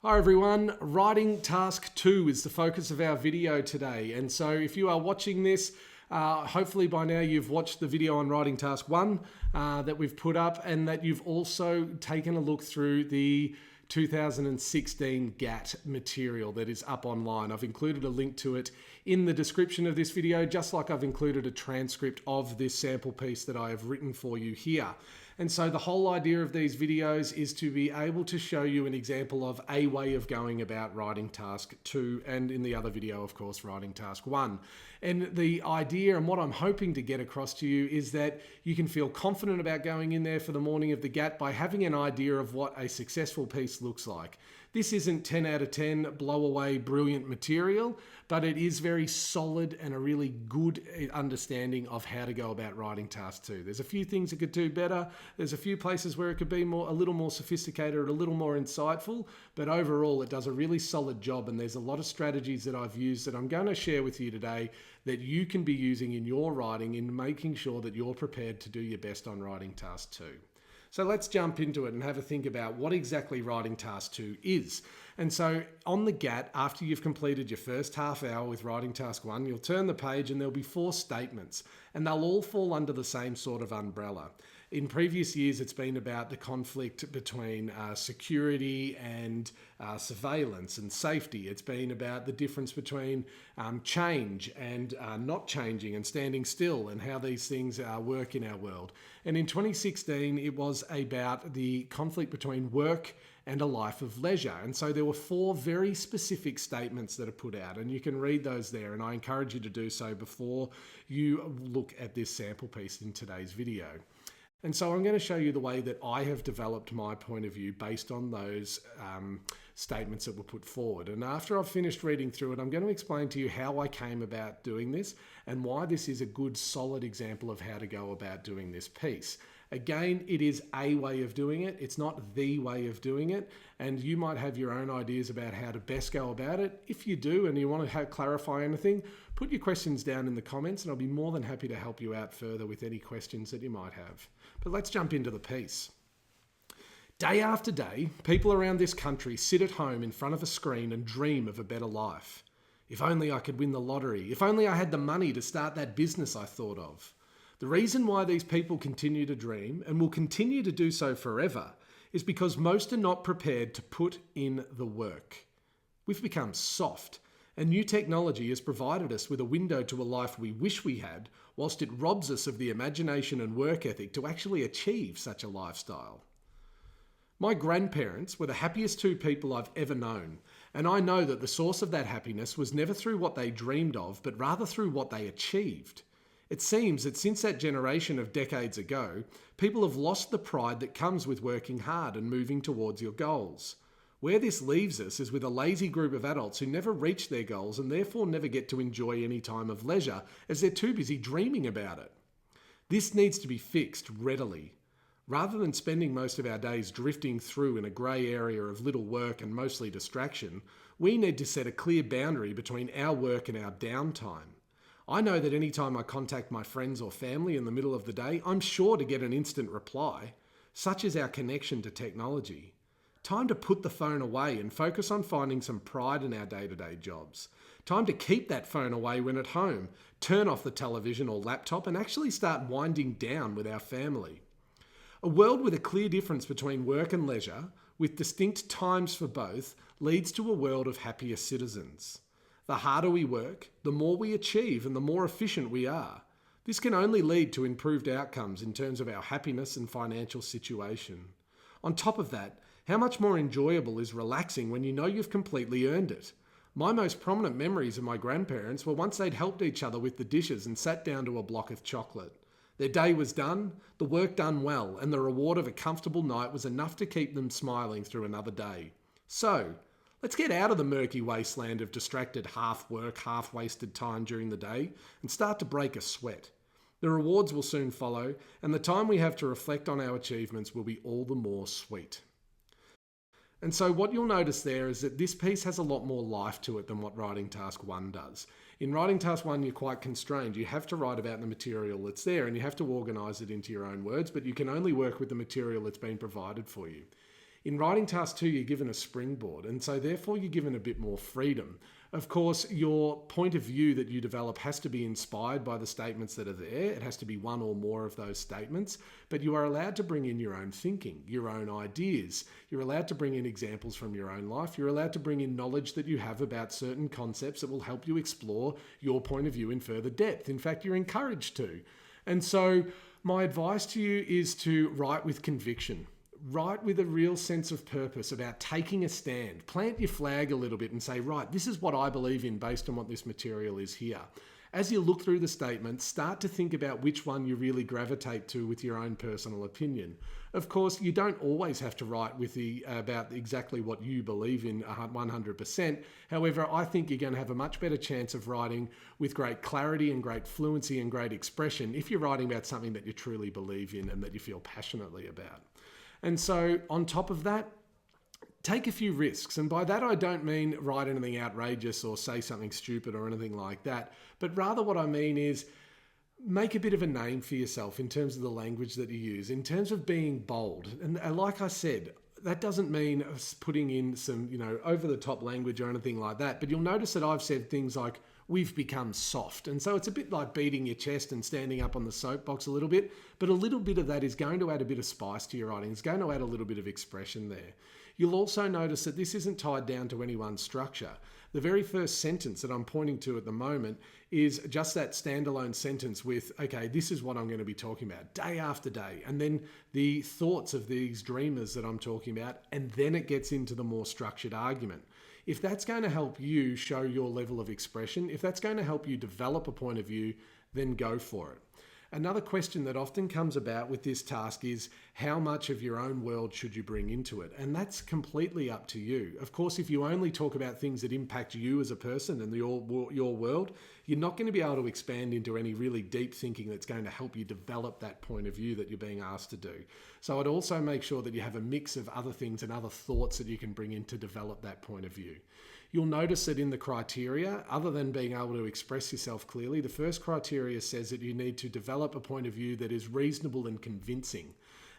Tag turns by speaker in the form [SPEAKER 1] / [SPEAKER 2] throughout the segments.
[SPEAKER 1] Hi everyone, writing task 2 is the focus of our video today. And so if you are watching this, hopefully by now you've watched the video on writing task 1 that we've put up, and that you've also taken a look through the 2016 GAT material that is up online. I've included a link to it in the description of this video, just like I've included a transcript of this sample piece that I have written for you here. And so the whole idea of these videos is to be able to show you an example of a way of going about writing task 2, and in the other video, of course, writing task 1. And the idea and what I'm hoping to get across to you is that you can feel confident about going in there for the morning of the GAT by having an idea of what a successful piece looks like. This isn't 10 out of 10 blow away brilliant material, but it is very solid and a really good understanding of how to go about writing task 2. There's a few things it could do better. There's a few places where it could be a little more sophisticated or a little more insightful, but overall it does a really solid job, and there's a lot of strategies that I've used that I'm going to share with you today that you can be using in your writing in making sure that you're prepared to do your best on writing task 2. So let's jump into it and have a think about what exactly writing task 2 is. And so on the GAT, after you've completed your first half hour with writing task 1, you'll turn the page and there'll be 4 statements, and they'll all fall under the same sort of umbrella. In previous years, it's been about the conflict between security and surveillance and safety. It's been about the difference between change and not changing and standing still, and how these things work in our world. And in 2016, it was about the conflict between work and a life of leisure. And so there were 4 very specific statements that are put out, and you can read those there, and I encourage you to do so before you look at this sample piece in today's video. And so I'm going to show you the way that I have developed my point of view based on those statements that were put forward. And after I've finished reading through it, I'm going to explain to you how I came about doing this and why this is a good, solid example of how to go about doing this piece. Again, it is a way of doing it. It's not the way of doing it. And you might have your own ideas about how to best go about it. If you do and you want to clarify anything, put your questions down in the comments and I'll be more than happy to help you out further with any questions that you might have. But let's jump into the piece. Day after day, people around this country sit at home in front of a screen and dream of a better life. If only I could win the lottery. If only I had the money to start that business I thought of. The reason why these people continue to dream, and will continue to do so forever, is because most are not prepared to put in the work. We've become soft, and new technology has provided us with a window to a life we wish we had, whilst it robs us of the imagination and work ethic to actually achieve such a lifestyle. My grandparents were the happiest 2 people I've ever known, and I know that the source of that happiness was never through what they dreamed of, but rather through what they achieved. It seems that since that generation of decades ago, people have lost the pride that comes with working hard and moving towards your goals. Where this leaves us is with a lazy group of adults who never reach their goals and therefore never get to enjoy any time of leisure as they're too busy dreaming about it. This needs to be fixed readily. Rather than spending most of our days drifting through in a grey area of little work and mostly distraction, we need to set a clear boundary between our work and our downtime. I know that any time I contact my friends or family in the middle of the day, I'm sure to get an instant reply. Such is our connection to technology. Time to put the phone away and focus on finding some pride in our day-to-day jobs. Time to keep that phone away when at home, turn off the television or laptop and actually start winding down with our family. A world with a clear difference between work and leisure, with distinct times for both, leads to a world of happier citizens. The harder we work, the more we achieve and the more efficient we are. This can only lead to improved outcomes in terms of our happiness and financial situation. On top of that, how much more enjoyable is relaxing when you know you've completely earned it? My most prominent memories of my grandparents were once they'd helped each other with the dishes and sat down to a block of chocolate. Their day was done, the work done well, and the reward of a comfortable night was enough to keep them smiling through another day. So, let's get out of the murky wasteland of distracted half-work, half-wasted time during the day and start to break a sweat. The rewards will soon follow, and the time we have to reflect on our achievements will be all the more sweet. And so what you'll notice there is that this piece has a lot more life to it than what writing task 1 does. In writing task 1, you're quite constrained. You have to write about the material that's there and you have to organise it into your own words, but you can only work with the material that's been provided for you. In writing task 2, you're given a springboard, and so therefore you're given a bit more freedom. Of course, your point of view that you develop has to be inspired by the statements that are there. It has to be one or more of those statements, but you are allowed to bring in your own thinking, your own ideas. You're allowed to bring in examples from your own life. You're allowed to bring in knowledge that you have about certain concepts that will help you explore your point of view in further depth. In fact, you're encouraged to. And so my advice to you is to write with conviction. Write with a real sense of purpose about taking a stand. Plant your flag a little bit and say, right, this is what I believe in based on what this material is here. As you look through the statements, start to think about which one you really gravitate to with your own personal opinion. Of course, you don't always have to write with about exactly what you believe in 100%. However, I think you're going to have a much better chance of writing with great clarity and great fluency and great expression if you're writing about something that you truly believe in and that you feel passionately about. And so on top of that, take a few risks. And by that, I don't mean write anything outrageous or say something stupid or anything like that. But rather what I mean is make a bit of a name for yourself in terms of the language that you use, in terms of being bold. And like I said, that doesn't mean putting in some, over the top language or anything like that. But you'll notice that I've said things like, we've become soft. And so it's a bit like beating your chest and standing up on the soapbox a little bit, but a little bit of that is going to add a bit of spice to your writing. It's going to add a little bit of expression there. You'll also notice that this isn't tied down to any one structure. The very first sentence that I'm pointing to at the moment is just that standalone sentence with, okay, this is what I'm going to be talking about day after day. And then the thoughts of these dreamers that I'm talking about, and then it gets into the more structured argument. If that's going to help you show your level of expression, if that's going to help you develop a point of view, then go for it. Another question that often comes about with this task is how much of your own world should you bring into it? And that's completely up to you. Of course, if you only talk about things that impact you as a person and your world, you're not going to be able to expand into any really deep thinking that's going to help you develop that point of view that you're being asked to do. So I'd also make sure that you have a mix of other things and other thoughts that you can bring in to develop that point of view. You'll notice that in the criteria, other than being able to express yourself clearly, the first criteria says that you need to develop a point of view that is reasonable and convincing.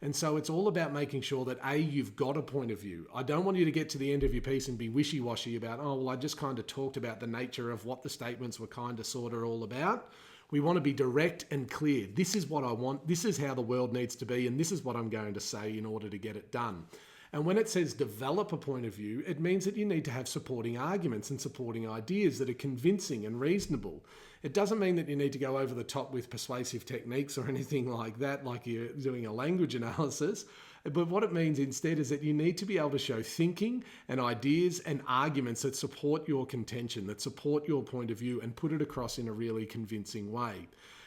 [SPEAKER 1] And so it's all about making sure that A, you've got a point of view. I don't want you to get to the end of your piece and be wishy-washy about, oh, well, I just kind of talked about the nature of what the statements were kind of sort of all about. We want to be direct and clear. This is what I want. This is how the world needs to be. And this is what I'm going to say in order to get it done. And when it says develop a point of view, it means that you need to have supporting arguments and supporting ideas that are convincing and reasonable. It doesn't mean that you need to go over the top with persuasive techniques or anything like that, like you're doing a language analysis. But what it means instead is that you need to be able to show thinking and ideas and arguments that support your contention, that support your point of view, and put it across in a really convincing way.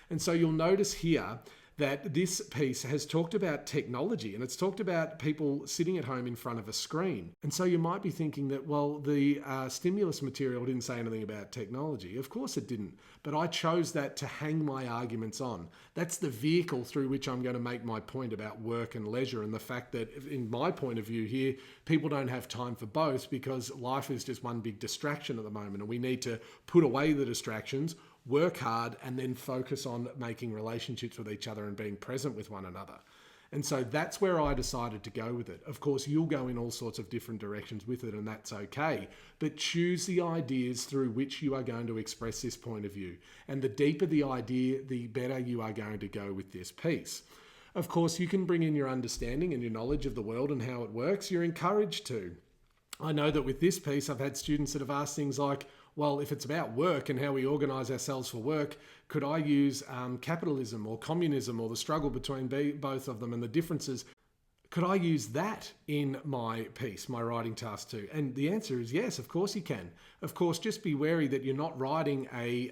[SPEAKER 1] And so you'll notice here that this piece has talked about technology, and it's talked about people sitting at home in front of a screen. And so you might be thinking that, well, the stimulus material didn't say anything about technology. Of course it didn't, but I chose that to hang my arguments on. That's the vehicle through which I'm going to make my point about work and leisure, and the fact that, in my point of view here, people don't have time for both because life is just one big distraction at the moment, and we need to put away the distractions, work hard, and then focus on making relationships with each other and being present with one another. And so that's where I decided to go with it. Of course, you'll go in all sorts of different directions with it, and that's okay. But choose the ideas through which you are going to express this point of view. And the deeper the idea, the better you are going to go with this piece. Of course, you can bring in your understanding and your knowledge of the world and how it works. You're encouraged to. I know that with this piece, I've had students that have asked things like, well, if it's about work and how we organise ourselves for work, could I use capitalism or communism or the struggle between both of them and the differences? Could I use that in my piece, my writing task too? And the answer is yes, of course you can. Of course, just be wary that you're not writing a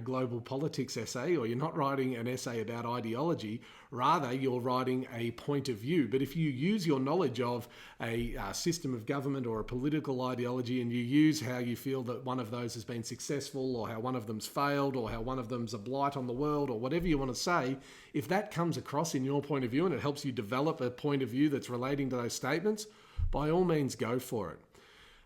[SPEAKER 1] global politics essay, or you're not writing an essay about ideology. Rather, you're writing a point of view. But if you use your knowledge of a system of government or a political ideology, and you use how you feel that one of those has been successful, or how one of them's failed, or how one of them's a blight on the world, or whatever you want to say, if that comes across in your point of view and it helps you develop a point of view that's relating to those statements, by all means go for it.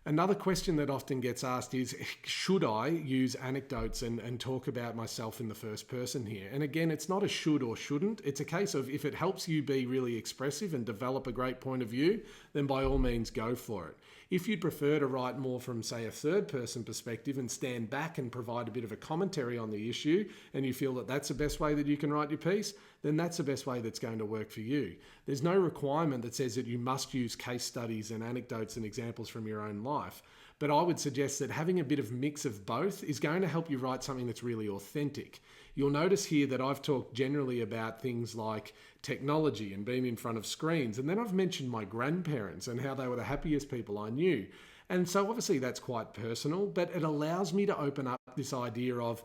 [SPEAKER 1] Another question that often gets asked is, should I use anecdotes and talk about myself in the first person here? And again, it's not a should or shouldn't. It's a case of if it helps you be really expressive and develop a great point of view, then by all means go for it. If you'd prefer to write more from, say, a third person perspective and stand back and provide a bit of a commentary on the issue, and you feel that that's the best way that you can write your piece, then that's the best way that's going to work for you. There's no requirement that says that you must use case studies and anecdotes and examples from your own life. But I would suggest that having a bit of mix of both is going to help you write something that's really authentic. You'll notice here that I've talked generally about things like technology and being in front of screens. And then I've mentioned my grandparents and how they were the happiest people I knew. And so obviously that's quite personal, but it allows me to open up this idea of,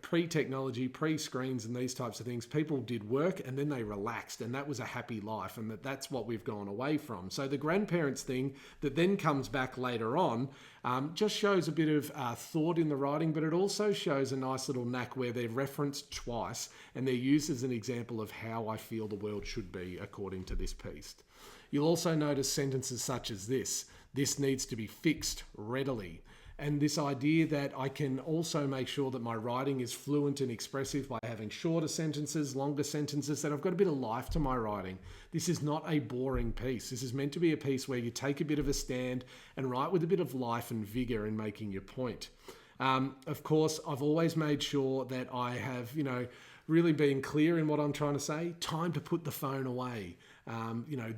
[SPEAKER 1] pre-technology, pre-screens and these types of things, people did work and then they relaxed, and that was a happy life, and that's what we've gone away from. So the grandparents thing that then comes back later on just shows a bit of thought in the writing, but it also shows a nice little knack where they're referenced twice and they're used as an example of how I feel the world should be according to this piece. You'll also notice sentences such as this needs to be fixed readily. And this idea that I can also make sure that my writing is fluent and expressive by having shorter sentences, longer sentences, that I've got a bit of life to my writing. This is not a boring piece. This is meant to be a piece where you take a bit of a stand and write with a bit of life and vigor in making your point. Of course, I've always made sure that I have, really been clear in what I'm trying to say. Time to put the phone away.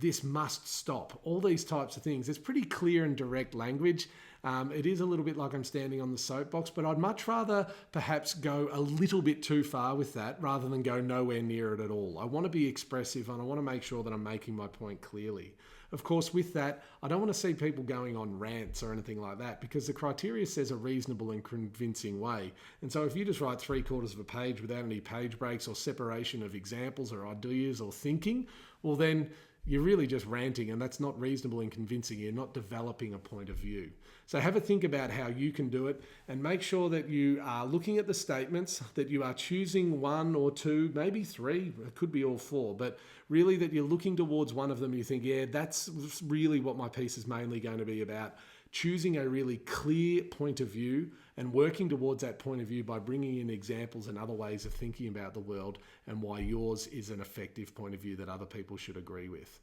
[SPEAKER 1] This must stop. All these types of things. It's pretty clear and direct language. It is a little bit like I'm standing on the soapbox, but I'd much rather perhaps go a little bit too far with that rather than go nowhere near it at all. I want to be expressive and I want to make sure that I'm making my point clearly. Of course, with that, I don't want to see people going on rants or anything like that, because the criteria says a reasonable and convincing way. And so if you just write 3/4 of a page without any page breaks or separation of examples or ideas or thinking, well then you're really just ranting, and that's not reasonable and convincing. You're not developing a point of view. So have a think about how you can do it, and make sure that you are looking at the statements, that you are choosing one or two, maybe three, it could be all four, but really that you're looking towards one of them. You think, yeah, that's really what my piece is mainly going to be about. Choosing a really clear point of view and working towards that point of view by bringing in examples and other ways of thinking about the world and why yours is an effective point of view that other people should agree with.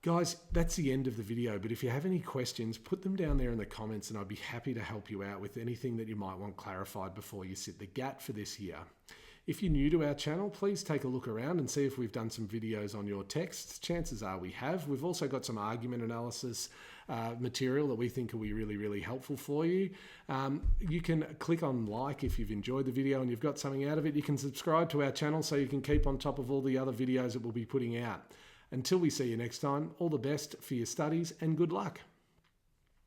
[SPEAKER 1] Guys, that's the end of the video, but if you have any questions, put them down there in the comments and I'd be happy to help you out with anything that you might want clarified before you sit the GAT for this year. If you're new to our channel, please take a look around and see if we've done some videos on your texts. Chances are we have. We've also got some argument analysis material that we think will be really, really helpful for you. You can click on like if you've enjoyed the video and you've got something out of it. You can subscribe to our channel so you can keep on top of all the other videos that we'll be putting out. Until we see you next time, all the best for your studies and good luck.